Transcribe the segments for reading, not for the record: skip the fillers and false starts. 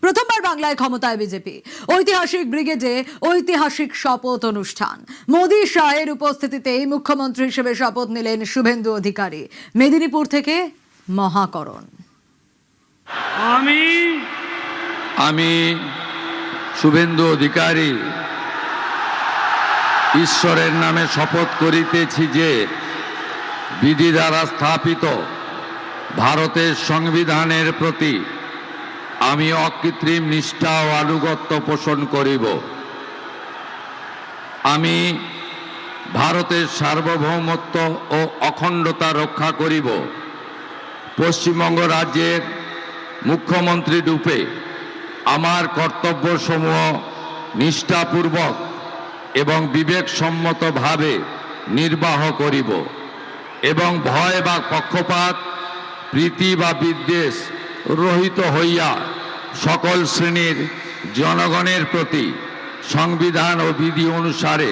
প্রথমবার বাংলায় ক্ষমতায় বিজেপি। ঐতিহাসিক ব্রিগেডে ঐতিহাসিক শপথ অনুষ্ঠান। মোদি শাহের উপস্থিতিতেই মুখ্যমন্ত্রী হিসেবে শপথ নিলেন শুভেন্দু অধিকারী। মেদিনীপুর থেকে মহাকরণ। আমি শুভেন্দু অধিকারী ঈশ্বরের নামে শপথ করিতেছি যে বিধি দ্বারা স্থাপিত ভারতের সংবিধানের প্রতি আমি অকৃত্রিম নিষ্ঠা ও আনুগত্য পোষণ করিব। আমি ভারতের সার্বভৌমত্ব ও অখণ্ডতা রক্ষা করিব। পশ্চিমবঙ্গ রাজ্যের মুখ্যমন্ত্রী রূপে আমার কর্তব্যসমূহ নিষ্ঠাপূর্বক এবং বিবেকসম্মতভাবে নির্বাহ করিব এবং ভয় বা পক্ষপাত, প্রীতি বা বিদ্বেষ রহিত হইয়া সকল শ্রেণীর জনগণের প্রতি সংবিধান ও বিধি অনুসারে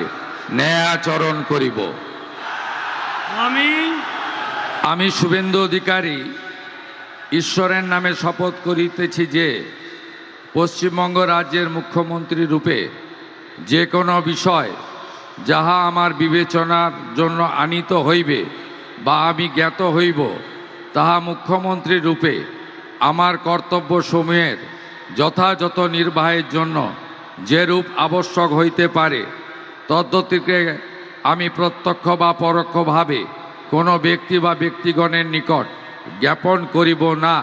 ন্যায়াচরণ করিব। আমি শুভেন্দু অধিকারী ঈশ্বরের নামে শপথ করিতেছি যে পশ্চিমবঙ্গ রাজ্যের মুখ্যমন্ত্রী রূপে যে কোনো বিষয় যাহা আমার বিবেচনার জন্য আনীত হইবে বা আমি জ্ঞাত হইব, তাহা মুখ্যমন্ত্রী রূপে আমার কর্তব্যসমূহের যথাযথ নির্বাহের জন্য যেরূপ আবশ্যক হইতে পারে তদ্গতিকে আমি প্রত্যক্ষ বা পরোক্ষভাবে কোনো ব্যক্তি বা ব্যক্তিগণের নিকট জ্ঞাপন করিব না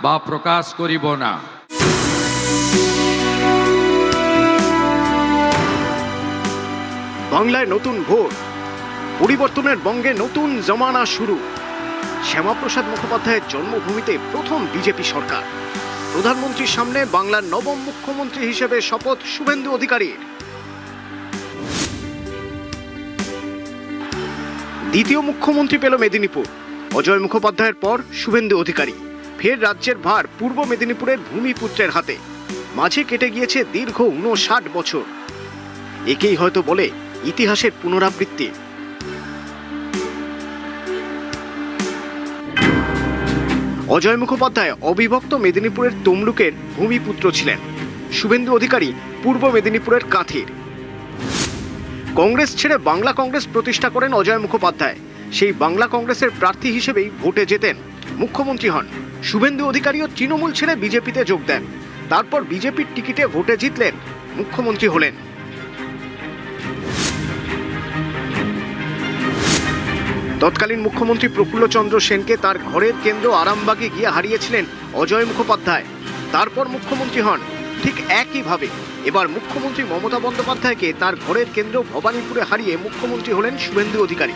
বা প্রকাশ করিব না। বাংলায় নতুন ভোর, পরিবর্তনের বঙ্গে নতুন জমানা শুরু। শ্যামাপ্রসাদ মুখোপাধ্যায়ের জন্মভূমিতে প্রথম বিজেপি সরকার। প্রধানমন্ত্রীর সামনে বাংলার নবম মুখ্যমন্ত্রী হিসেবে শপথ শুভেন্দু অধিকারীর। দ্বিতীয় মুখ্যমন্ত্রী পেল মেদিনীপুর। অজয় মুখোপাধ্যায়ের পর শুভেন্দু অধিকারী। ফের রাজ্যের ভার পূর্ব মেদিনীপুরের ভূমিপুত্রের হাতে। মাঝে কেটে গিয়েছে দীর্ঘ 59 বছর। একেই হয়তো বলে ইতিহাসের পুনরাবৃত্তি। অজয় মুখোপাধ্যায় অবিভক্ত মেদিনীপুরের তমলুকের ভূমিপুত্র ছিলেন। শুভেন্দু অধিকারী পূর্ব মেদিনীপুরের কাঁথির। কংগ্রেস ছেড়ে বাংলা কংগ্রেস প্রতিষ্ঠা করেন অজয় মুখোপাধ্যায়। সেই বাংলা কংগ্রেসের প্রার্থী হিসেবেই ভোটে জেতেন, মুখ্যমন্ত্রী হন। শুভেন্দু অধিকারীও তৃণমূল ছেড়ে বিজেপিতে যোগ দেন। তারপর বিজেপির টিকিটে ভোটে জিতলেন, মুখ্যমন্ত্রী হলেন। তৎকালীন মুখ্যমন্ত্রী প্রফুল্লচন্দ্র সেনকে তার ঘরের কেন্দ্র আরামবাগে গিয়ে হারিয়েছিলেন অজয় মুখোপাধ্যায়। তারপর মুখ্যমন্ত্রী হন। ঠিক একইভাবে এবার মুখ্যমন্ত্রী মমতা বন্দ্যোপাধ্যায়কে তার ঘরের কেন্দ্র ভবানীপুরে হারিয়ে মুখ্যমন্ত্রী হলেন শুভেন্দু অধিকারী।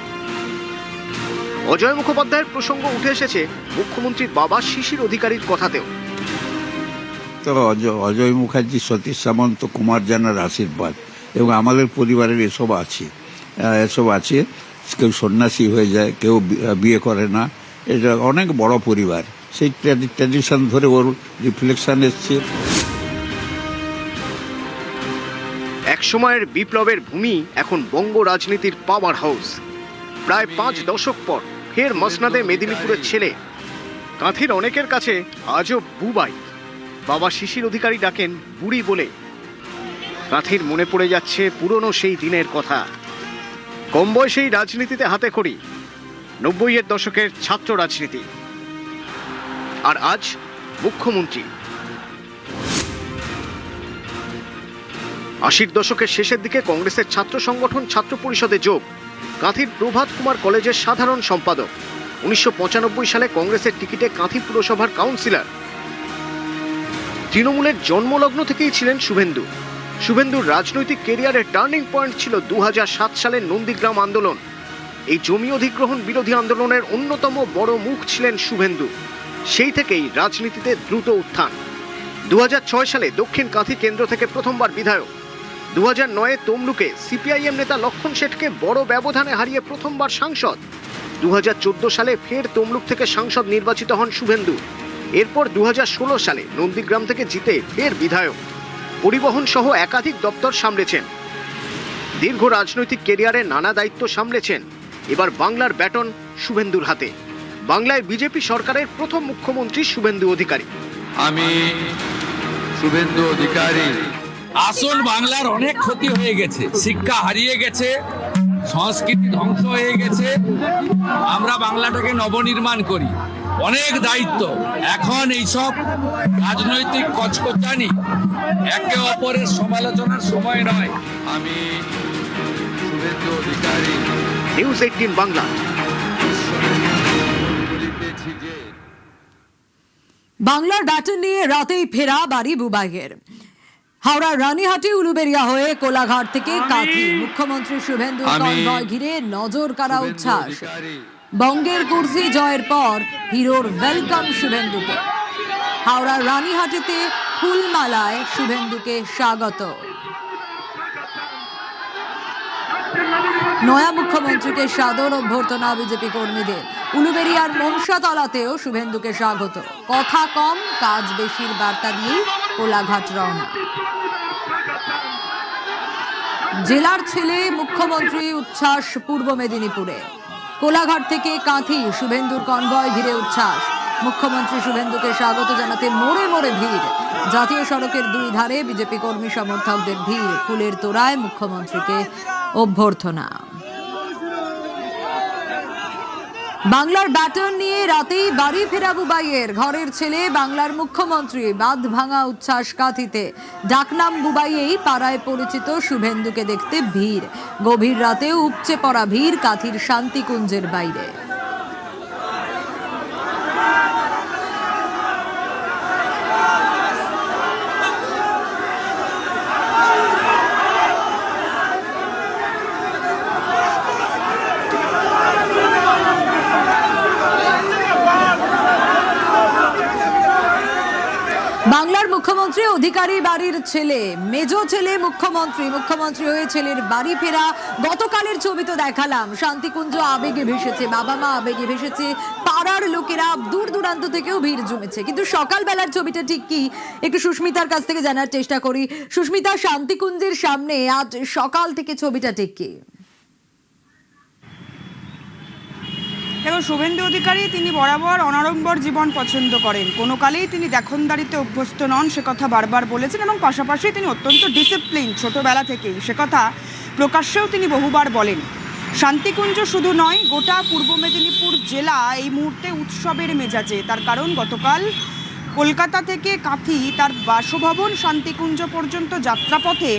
অজয় মুখোপাধ্যায়ের প্রসঙ্গ উঠে এসেছে মুখ্যমন্ত্রীর বাবা শিশির অধিকারীর কথাতেও। তবে অজয় মুখার্জি, সতীশ সামন্ত, কুমার জানার আশীর্বাদ এবং আমাদের পরিবারের এসব আছে। কেউ সন্ন্যাসী হয়ে যায়, কেউ বিয়ে করে না। এটা অনেক বড় পরিবার, সেই ট্র্যাডিশন ধরে ওর রিফ্লেকশন এসছে। এক সময়ের বিপ্লবের ভূমি এখন বঙ্গ রাজনীতির পাওয়ার হাউস। প্রায় 5 দশক পর ফের মসনাদে মেদিনীপুরের ছেলে। কাঁথির অনেকের কাছে আজও বুবাই। বাবা শিশির অধিকারী ডাকেন বুড়ি বলে। কাঁথির মনে পড়ে যাচ্ছে পুরনো সেই দিনের কথা। কম বয়সেই রাজনীতিতে হাতে খড়ি, 90-এর দশকের ছাত্র রাজনীতি। আর আজ মুখ্যমন্ত্রী। 80-র দশকের শেষের দিকে কংগ্রেসের ছাত্র সংগঠন ছাত্র পরিষদে যোগ। কাঁথির প্রভাত কুমার কলেজের সাধারণ সম্পাদক। 1995 সালে কংগ্রেসের টিকিটে কাঁথি পুরসভার কাউন্সিলর। তৃণমূলের জন্মলগ্ন থেকেই ছিলেন শুভেন্দু। শুভেন্দুর রাজনৈতিক কেরিয়ারের টার্নিং পয়েন্ট ছিল 2007 সালের নন্দীগ্রাম আন্দোলন। এই জমি অধিগ্রহণ বিরোধী আন্দোলনের অন্যতম বড় মুখ ছিলেন শুভেন্দু। সেই থেকেই রাজনীতিতে দ্রুত উত্থান। 2006 সালে দক্ষিণ কাঁথি কেন্দ্র থেকে প্রথমবার বিধায়ক। 2009-এ তমলুকে সিপিআইএম নেতা লক্ষণ শেঠকে বড় ব্যবধানে হারিয়ে প্রথমবার সাংসদ। 2014 সালে ফের তমলুক থেকে সাংসদ নির্বাচিত হন শুভেন্দু। এরপর 2016 সালে নন্দীগ্রাম থেকে জিতে ফের বিধায়ক। পরিবহন সহ একাধিক দপ্তর সামলেছেন। দীর্ঘ রাজনৈতিক কেরিয়ারে নানা দায়িত্ব সামলেছেন। এবার বাংলার ব্যাটন শুভেন্দুর হাতে। বাংলায় বিজেপি সরকারের প্রথম মুখ্যমন্ত্রী শুভেন্দু অধিকারী। আমি শুভেন্দু অধিকারী। আসল বাংলার অনেক ক্ষতি হয়ে গেছে, শিক্ষা হারিয়ে গেছে, সংস্কৃতি ধ্বংস হয়ে গেছে। আমরা বাংলাটাকে নবনির্মাণ করি, অনেক দায়িত্ব। এখন এইসব রাজনৈতিক কচকচানি, একে অপরের সমালোচনার সময় নয়। আমি শুভেন্দু অধিকারী নিউজ 18 বাংলা। বলিতেছি যে বাংলার ব্যাটন নিয়ে রাতেই ফেরা বাড়ি বুবাইয়ের। হাওড়ার রানীহাটি উলুবেড়িয়া হয়ে কোলাঘাট থেকে কাঁথি মুখ্যমন্ত্রী শুভেন্দুর কনভয় ঘিরে নজর কাড়া উচ্ছ্বাস। বঙ্গের কুর্সি জয়ের পর হিরোর ওয়েলকাম শুভেন্দুকে। হাওড়ার রানীহাটিতে ফুলমালায় শুভেন্দুকে স্বাগত। নয়া মুখ্যমন্ত্রীকে সাদর অভ্যর্থনা বিজেপি কর্মীদের। উলুবেড়িয়ার মনসাতলাতেও শুভেন্দুকে স্বাগত। কথা কম কাজ বেশির বার্তা দিয়েই কোলাঘাট রওনা। জেলার ছেলে মুখ্যমন্ত্রী উচ্ছ্বাস পূর্ব মেদিনীপুরে। কোলাঘাট থেকে কাঁথি শুভেন্দুর কনভয় ঘিরে উচ্ছ্বাস। মুখ্যমন্ত্রী শুভেন্দুকে স্বাগত জানাতে মোড়ে মোড়ে ভিড়। জাতীয় সড়কের দুই ধারে বিজেপি কর্মী সমর্থকদের ভিড়। ফুলের তোড়ায় মুখ্যমন্ত্রীকে অভ্যর্থনা। বাংলার ব্যাটন নিয়ে রাতেই বাড়ি ফেরা বুবাইয়ের। ঘরের ছেলে বাংলার মুখ্যমন্ত্রী। বাঁধ ভাঙা উচ্ছ্বাস কাঁথিতে। ডাকনাম বুবাইয়েই পাড়ায় পরিচিত শুভেন্দুকে দেখতে ভিড়। গভীর রাতেও উপচে পড়া ভিড় কাঁথির শান্তিকুঞ্জের বাইরে। বাংলার মুখ্যমন্ত্রী অধিকারী বাড়ির ছেলে, মেজ ছেলে মুখ্যমন্ত্রী। মুখ্যমন্ত্রী হয়ে ছেলের বাড়ি ফেরা। গতকালের ছবি তো দেখালাম, শান্তিকুঞ্জ আবেগে ভেসেছে, বাবা মা আবেগে ভেসেছে, পাড়ার লোকেরা দূর দূরান্ত থেকেও ভিড় জমেছে। কিন্তু সকালবেলার ছবিটা ঠিক কি, একটু সুস্মিতার কাছ থেকে জানার চেষ্টা করি। সুস্মিতা, শান্তিকুঞ্জের সামনে আজ সকাল থেকে ছবিটা ঠিক কি? এবং শুভেন্দু অধিকারী তিনি বরাবর অনাড়ম্বর জীবন পছন্দ করেন, কোনো কালেই তিনি দেখনদারিতে অভ্যস্ত নন, সে কথা বারবার বলেছেন। এবং পাশাপাশি তিনি অত্যন্ত ডিসিপ্লিন ছোটবেলা থেকেই, সে কথা প্রকাশ্যেও তিনি বহুবার বলেন। শান্তিকুঞ্জ শুধু নয়, গোটা পূর্ব মেদিনীপুর জেলা এই মুহূর্তে উৎসবের মেজাজে। তার কারণ গতকাল কলকাতা থেকে কাঁথি তার বাসভবন শান্তিকুঞ্জ পর্যন্ত যাত্রাপথে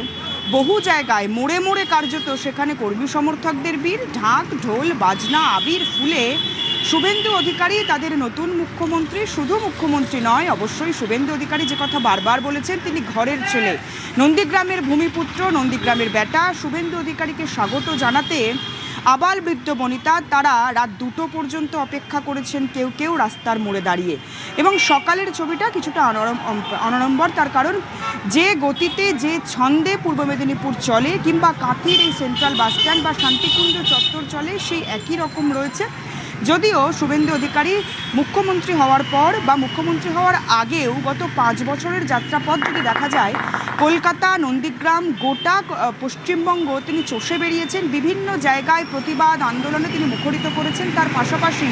বহু জায়গায় মোড়ে মোড়ে কার্যত সেখানে কর্মী সমর্থকদের ভিড়। ঢাক ঢোল বাজনা আবির ফুলে শুভেন্দু অধিকারী তাদের নতুন মুখ্যমন্ত্রী। শুধু মুখ্যমন্ত্রী নয়, অবশ্যই শুভেন্দু অধিকারী যে কথা বারবার বলেছেন, তিনি ঘরের ছেলে, নন্দীগ্রামের ভূমিপুত্র, নন্দীগ্রামের বেটা। শুভেন্দু অধিকারীকে স্বাগত জানাতে আবাল বৃদ্ধ বনিতা তারা রাত 2টো পর্যন্ত অপেক্ষা করেছেন, কেউ কেউ রাস্তার মোড়ে দাঁড়িয়ে। এবং সকালের ছবিটা কিছুটা অনাড়ম্বর, তার কারণ যে গতিতে যে ছন্দে পূর্ব মেদিনীপুর চলে, কিংবা কাঁথির এই সেন্ট্রাল বাস স্ট্যান্ড বা শান্তিকুঞ্জ চত্বর চলে, সেই একই রকম রয়েছে। যদিও শুভেন্দু অধিকারী মুখ্যমন্ত্রী হওয়ার পর বা মুখ্যমন্ত্রী হওয়ার আগেও গত 5 বছরের যাত্রাপথ যদি দেখা যায়, কলকাতা, নন্দীগ্রাম, গোটা পশ্চিমবঙ্গ তিনি চষে বেরিয়েছেন। বিভিন্ন জায়গায় প্রতিবাদ আন্দোলনে তিনি মুখরিত করেছেন। তার পাশাপাশি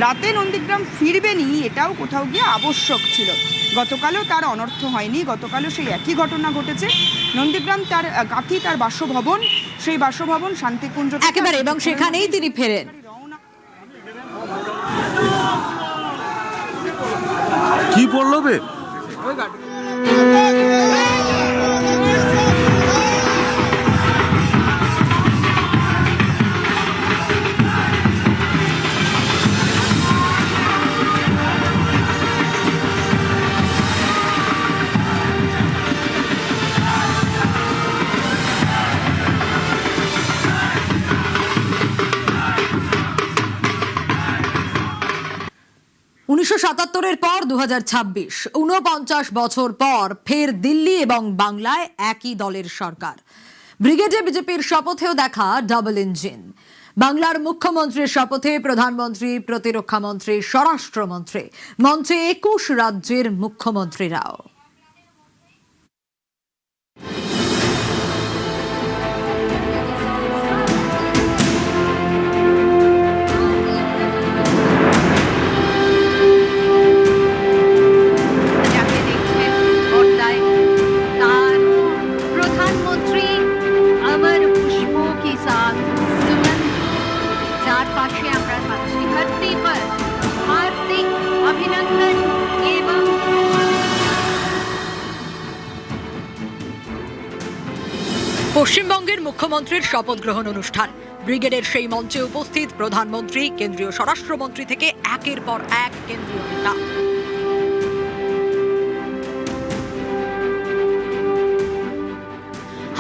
রাতে নন্দীগ্রাম ফিরবেনই, এটাও কোথাও গিয়ে আবশ্যক ছিল। গতকালও তার অনর্থ হয়নি, গতকালও সেই একই ঘটনা ঘটেছে। নন্দীগ্রাম তার কাঁথি তার বাসভবন, সেই বাসভবন শান্তিকুঞ্জ একেবারে, এবং সেখানেই তিনি ফেরেন। কি পড়লো বে? উনিশশো ৭৭-এর পর ২০২৬, ৪৯ বছর পর ফের দিল্লি এবং বাংলায় একই দলের সরকার। ব্রিগেডে বিজেপির শপথেও দেখা ডাবল ইঞ্জিন। বাংলার মুখ্যমন্ত্রীর শপথে প্রধানমন্ত্রী, প্রতিরক্ষামন্ত্রী, স্বরাষ্ট্রমন্ত্রী, মঞ্চে ২১ রাজ্যের মুখ্যমন্ত্রীরাও। পশ্চিমবঙ্গের মুখ্যমন্ত্রীর শপথ গ্রহণ অনুষ্ঠান। ব্রিগেডের সেই মঞ্চে উপস্থিত প্রধানমন্ত্রী, কেন্দ্রীয় স্বরাষ্ট্রমন্ত্রী থেকে একের পর এক কেন্দ্রীয় নেতা।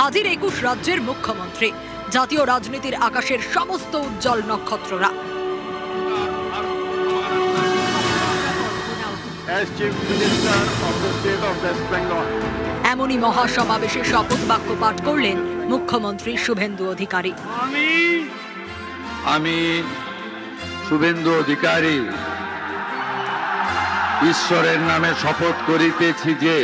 হাজির 21 রাজ্যের মুখ্যমন্ত্রী, জাতীয় রাজনীতির আকাশের সমস্ত উজ্জ্বল নক্ষত্ররা। As Chief Minister of the State of West Bengal. এমনই মহাসমাবেশে শপথ বাক্য পাঠ করলেন মুখ্যমন্ত্রী শুভেন্দু অধিকারী। আমি শুভেন্দু অধিকারী ঈশ্বরের নামে শপথ করিতেছি যে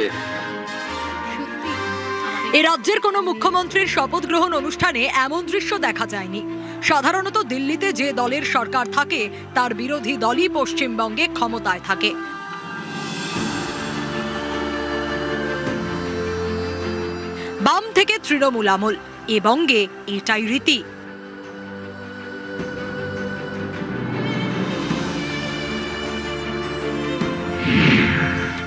এ রাজ্যের কোনো মুখ্যমন্ত্রীর শপথ গ্রহণ অনুষ্ঠানে এমন দৃশ্য দেখা যায়নি। সাধারণত দিল্লিতে যে দলের সরকার থাকে তার বিরোধী দলই পশ্চিমবঙ্গে ক্ষমতায় থাকে। বাম থেকে তৃণমূল আমল, এ বঙ্গে এটাই রীতি।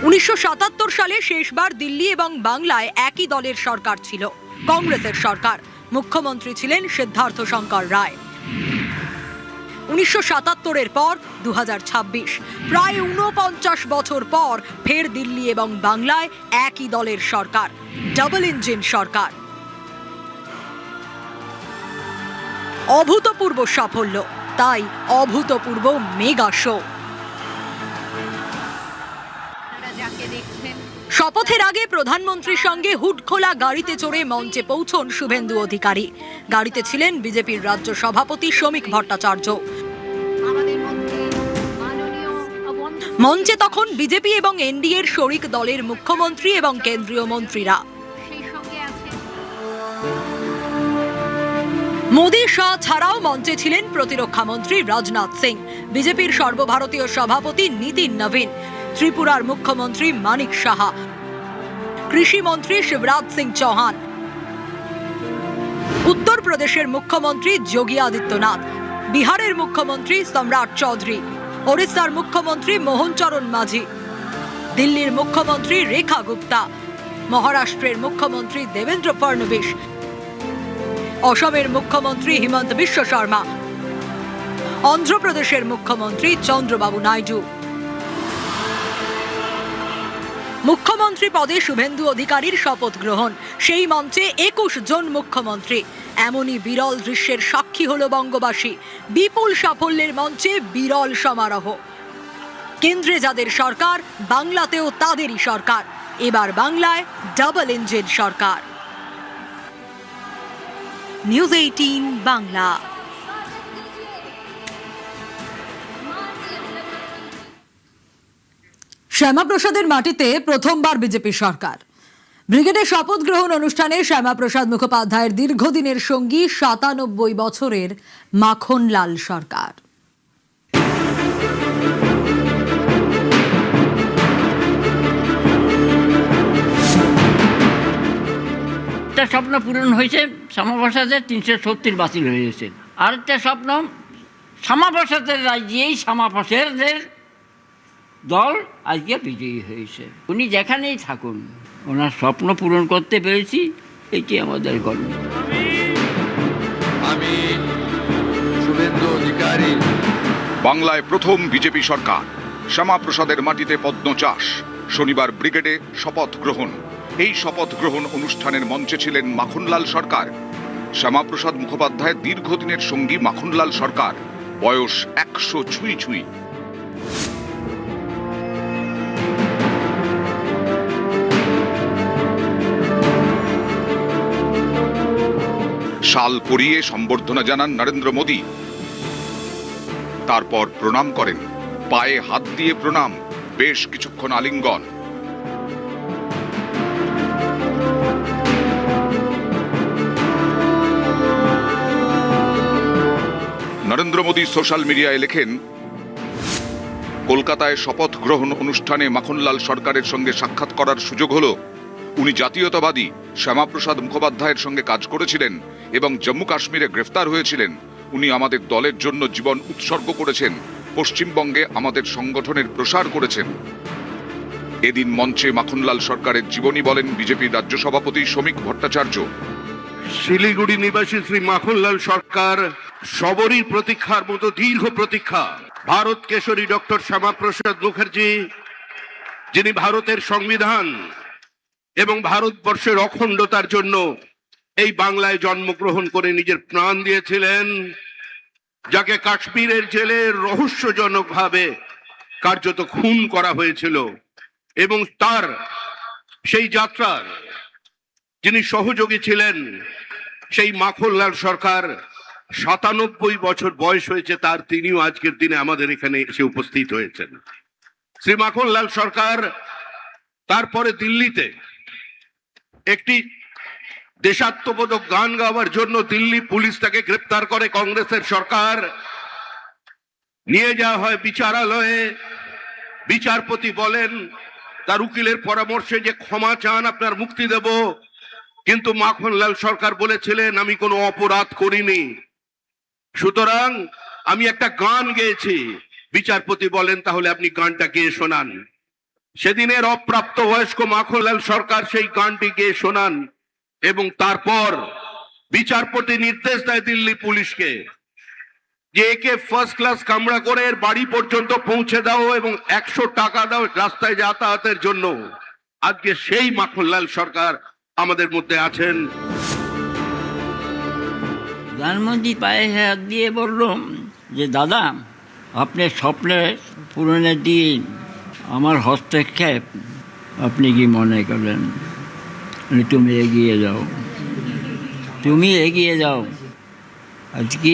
উনিশশো ৭৭ সালে শেষবার দিল্লি এবং বাংলায় একই দলের সরকার ছিল, কংগ্রেসের সরকার। মুখ্যমন্ত্রী ছিলেন সিদ্ধার্থ শঙ্কর রায়। 1977-এর পর 2026, প্রায় 49 বছর পর ফের দিল্লি এবং বাংলায় একই দলের সরকার, ডাবল ইঞ্জিন সরকার। অভূতপূর্ব সাফল্য, তাই অভূতপূর্ব মেগা শো। শপথের আগে প্রধানমন্ত্রীর সঙ্গে হুড খোলা গাড়িতে চড়ে মঞ্চে পৌঁছন শুভেন্দু অধিকারী। গাড়িতে ছিলেন বিজেপির রাজ্য সভাপতি শ্রমিক ভট্টাচার্য। মঞ্চে তখন বিজেপি এবং এনডিএর শরিক দলের মুখ্যমন্ত্রী এবং কেন্দ্রীয় মন্ত্রীরা। মোদী শাহ ছাড়াও মঞ্চে ছিলেন প্রতিরক্ষা মন্ত্রী রাজনাথ সিং, বিজেপির সর্বভারতীয় সভাপতি নীতিন নবীন, ত্রিপুরার মুখ্যমন্ত্রী মানিক সাহা, কৃষি মন্ত্রী শিবরাজ সিং চৌহান, উত্তরপ্রদেশের মুখ্যমন্ত্রী যোগী আদিত্যনাথ, বিহারের মুখ্যমন্ত্রী সম্রাট চৌধুরী, ওড়িশার মুখ্যমন্ত্রী মোহন চরণ মাঝি, দিল্লির মুখ্যমন্ত্রী রেখা গুপ্তা, মহারাষ্ট্রের মুখ্যমন্ত্রী দেবেন্দ্র ফডনবিস, অসমের মুখ্যমন্ত্রী হিমন্ত বিশ্ব শর্মা, অন্ধ্রপ্রদেশের মুখ্যমন্ত্রী চন্দ্রবাবু নাইডু। মুখ্যমন্ত্রী পদে শুভেন্দু অধিকারীর শপথ গ্রহণ, সেই মঞ্চে 21 জন মুখ্যমন্ত্রী। এমনই বিরল দৃশ্যের সাক্ষী হল বঙ্গবাসী। বিপুল সাফল্যের মঞ্চে বিরল সমারোহ। কেন্দ্রে যাদের সরকার, বাংলাতেও তাদেরই সরকার। এবার বাংলায় ডাবল ইঞ্জিন সরকার। নিউজ 18 বাংলা। শ্যামাপ্রসাদের মাটিতে প্রথমবার বিজেপি সরকার। ব্রিগেডের শপথ গ্রহণ অনুষ্ঠানে শ্যামাপ্রসাদ মুখোপাধ্যায়ের দীর্ঘদিনের সঙ্গী 97 বছরের মাখনলাল সরকার। একটা স্বপ্ন পূরণ হয়েছে, শ্যামাপ্রসাদের 370 বাতিল হয়ে গেছে। আরেকটা স্বপ্ন, শ্যামাপ্রসাদের রাজ্যেই শ্যামাপ্রসাদের দল আজকে বিজয়ী হয়েছে। উনি যেখানেই থাকুন, ওনার স্বপ্ন পূরণ করতে পেরেছি, এটি আমাদের গর্ব। আমি শুভেন্দু অধিকারী বাংলায় প্রথম বিজেপি সরকার, শ্যামাপ্রসাদের মাটিতে পদ্ম চাষ। শনিবার ব্রিগেডে শপথ গ্রহণ। এই শপথ গ্রহণ অনুষ্ঠানের মঞ্চে ছিলেন মাখনলাল সরকার। শ্যামাপ্রসাদ মুখোপাধ্যায়ের দীর্ঘদিনের সঙ্গী মাখনলাল সরকার, বয়স 100 ছুঁই ছুঁই। শাল পরিয়ে সম্বর্ধনা জানান নরেন্দ্র মোদী। তারপর প্রণাম করেন, পায়ে হাত দিয়ে প্রণাম, বেশ কিছুক্ষণ আলিঙ্গন। নরেন্দ্র মোদী সোশ্যাল মিডিয়ায় লেখেন, কলকাতায় শপথ গ্রহণ অনুষ্ঠানে মাখনলাল সরকারের সঙ্গে সাক্ষাৎ করার সুযোগ হলো। উনি জাতীয়তাবাদী শ্যামাপ্রসাদ মুখোপাধ্যায়ের সঙ্গে কাজ করেছিলেন এবং জম্মু কাশ্মীরে গ্রেফতার হয়েছিলেন। উনি আমাদের দলের জন্য জীবন উৎসর্গ করেছেন, পশ্চিমবঙ্গে আমাদের সংগঠনের প্রসার করেছেন। এদিন মঞ্চে মাখনলাল সরকারের জীবনী বলেন বিজেপির রাজ্য সভাপতি শ্রমিক ভট্টাচার্য। শিলিগুড়ি নিবাসী শ্রী মাখনলাল সরকার সবরই প্রতীক্ষার মতো দীর্ঘ প্রতীক্ষা। ভারত কেশরী ডক্টর শ্যামাপ্রসাদ মুখার্জি, যিনি ভারতের সংবিধান এবং ভারতবর্ষের অখণ্ডতার জন্য এই বাংলায় জন্মগ্রহণ করে নিজের প্রাণ দিয়েছিলেন, যাকে কাশ্মীরের জেলে রহস্যজনকভাবে কার্যত খুন করা হয়েছিল, এবং তার সেই যাত্রার যিনি সহযোগী ছিলেন, সেই মাখনলাল সরকার ৯৭ বছর বয়স হয়েছে তার, তিনিও আজকের দিনে আমাদের এখানে এসে উপস্থিত হয়েছেন। শ্রী মাখনলাল সরকার তারপরে দিল্লিতে একটি দেশাত্মবোধক গান গাওয়ার জন্য দিল্লি পুলিশ তাকে গ্রেপ্তার করে। কংগ্রেসের সরকার নিয়ে যাওয়া হয় বিচারালয়ে। বিচারপতি বলেন তার উকিলের পরামর্শে যে ক্ষমা চান, আপনার মুক্তি দেব। কিন্তু মাখনলাল সরকার বলেছিলেন আমি কোনো অপরাধ করিনি, সুতরাং আমি একটা গান গেয়েছি। বিচারপতি বলেন তাহলে আপনি গানটা গেয়ে শোনান। সেদিনের অপ্রাপ্ত বয়স্ক মাখনলাল সরকার সেই গানটি গেয়ে শোনান, এবং তারপর বিচারপতি নির্দেশ দেয় দিল্লি পুলিশকে যে একে ফার্স্ট ক্লাস কামরা করে এর বাড়ি পর্যন্ত পৌঁছে দাও এবং 100 টাকা দাও রাস্তায় যাতায়াতের জন্য। আজকে সেই মাখনলাল সরকার আমাদের মধ্যে আছেন। প্রধানমন্ত্রী পায়ে হাত দিয়ে বলল যে দাদা, আপনার স্বপ্নের পূরণের দিন আমার হস্তক্ষেপ আপনি কি মনে করেন? তুমি এগিয়ে যাও, তুমি এগিয়ে যাও। আজকে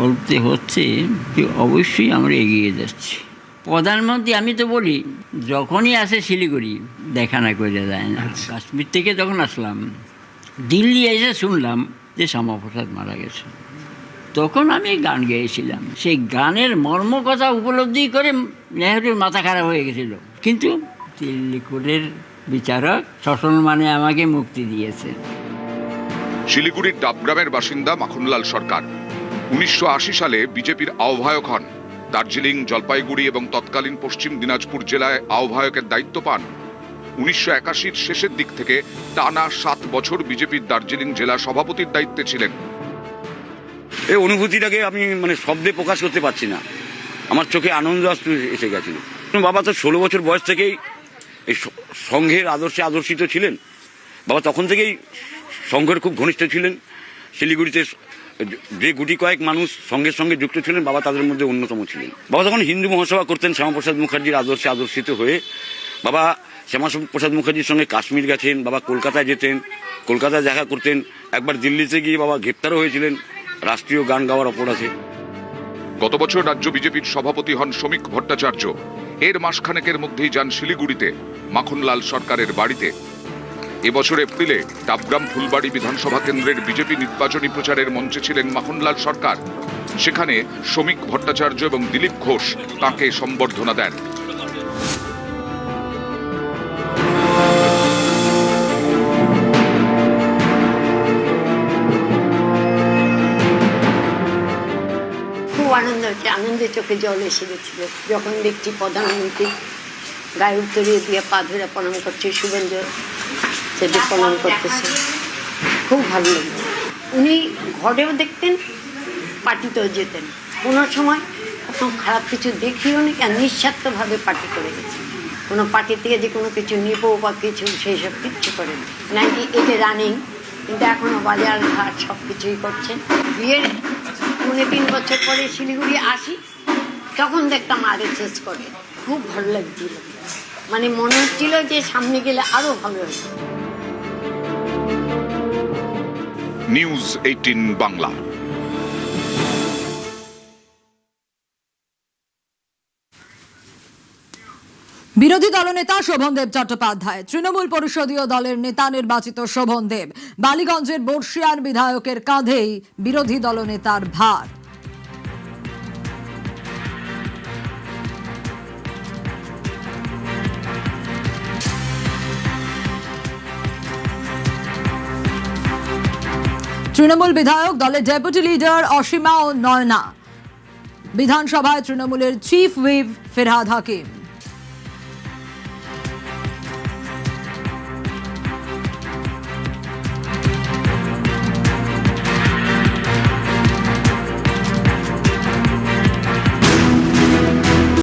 বলতে হচ্ছে যে অবশ্যই আমরা এগিয়ে যাচ্ছি। প্রধানমন্ত্রী, আমি তো বলি, যখনই আসে শিলিগুড়ি দেখা না করে যায় না। কাশ্মীর থেকে যখন আসলাম, দিল্লি এসে শুনলাম যে শ্যামাপ্রসাদ মারা গেছে, তখন আমি গান গেয়েছিলাম। সেই গানের মর্ম কথা উপলব্ধি করে নেহরুর মাথা খারাপ হয়ে গেছিল, কিন্তু দিল্লি কোর্টের বিচারক সসম্মানে আমাকে মুক্তি দিয়েছে। শিলিগুড়ির ডাবগ্রামের বাসিন্দা মাখনলাল সরকার 1980 সালে বিজেপির আহ্বায়ক হন। দার্জিলিং, জলপাইগুড়ি এবং তৎকালীন পশ্চিম দিনাজপুর জেলায় আহ্বায়কের দায়িত্ব পান। 1981-র শেষের দিক থেকে টানা 7 বছর বিজেপির দার্জিলিং জেলা সভাপতির দায়িত্বে ছিলেন। এই অনুভূতিটাকে আমি শব্দে প্রকাশ করতে পারছি না। আমার চোখে আনন্দ এসে গেছিল। বাবা তো 16 বছর বয়স থেকেই এই সংঘের আদর্শে আদর্শিত ছিলেন। বাবা তখন থেকেই সংঘের খুব ঘনিষ্ঠ ছিলেন। শিলিগুড়িতে যে গুটি কয়েক মানুষ সংঘের সঙ্গে যুক্ত ছিলেন, বাবা তাদের মধ্যে অন্যতম ছিলেন। বাবা তখন হিন্দু মহাসভা করতেন শ্যামাপ্রসাদ মুখার্জির আদর্শে আদর্শিত হয়ে। বাবা শ্যামাপ্রসাদ মুখার্জির সঙ্গে কাশ্মীর গেছেন, বাবা কলকাতায় যেতেন, কলকাতায় দেখা করতেন। একবার দিল্লিতে গিয়ে বাবা গ্রেপ্তারও হয়েছিলেন রাষ্ট্রীয় গান গাওয়ার অপরাধে। গত বছর রাজ্য বিজেপির সভাপতি হন শ্রমিক ভট্টাচার্য। এর মাসখানেকের মধ্যেই যান শিলিগুড়িতে মাখনলাল সরকারের বাড়িতে। এবছর এপ্রিলে ডাবগ্রাম ফুলবাড়ি বিধানসভা কেন্দ্রের বিজেপি নির্বাচনী প্রচারের মঞ্চে ছিলেন মাখনলাল সরকার। সেখানে শ্রমিক ভট্টাচার্য এবং দিলীপ ঘোষ তাঁকে সম্বর্ধনা দেন। খুব আনন্দ হচ্ছে, আনন্দে চোখে জল এসে গেছিল যখন দেখছি প্রধানমন্ত্রী গায়ে উত্তরিয়ে দিয়ে পা ধরে প্রণাম করছে, শুভেন্দু সেটি প্রণাম করতেছে। খুব ভালো লাগছে। উনি ঘরেও দেখতেন, পার্টিতেও যেতেন। কোনো সময় কোনো খারাপ কিছু দেখিও নি, আর নিঃস্বার্থভাবে পার্টি করে গেছে। কোনো পার্টি থেকে যে কোনো কিছু নিব বা কিছু সেই সব কিচ্ছু করেন না। এটা রানিং, কিন্তু এখনও বাজার ঘাট সব কিছুই করছেন। বিয়ের 3 বছর পরে শিলিগুড়ি আসি, তখন দেখতাম RSS করে। খুব ভালো লাগছিল, মনে হচ্ছিল যে সামনে গেলে আরো ভালো হতো। নিউজ 18 বাংলা। বিরোধী দলনেতা শোভনদেব চট্টোপাধ্যায়, তৃণমূল পরিষদীয় দলের নেতা নির্বাচিত শোভনদেব, বালিগঞ্জের বর্ষিয়ান বিধায়কের কাঁধেই বিরোধী দলনেতার ভার। তৃণমূল বিধায়ক, দলের ডেপুটি লিডার অসীমা ও নয়না, বিধানসভায় তৃণমূলের চিফ হুইপ ফিরহাদ হাকিম।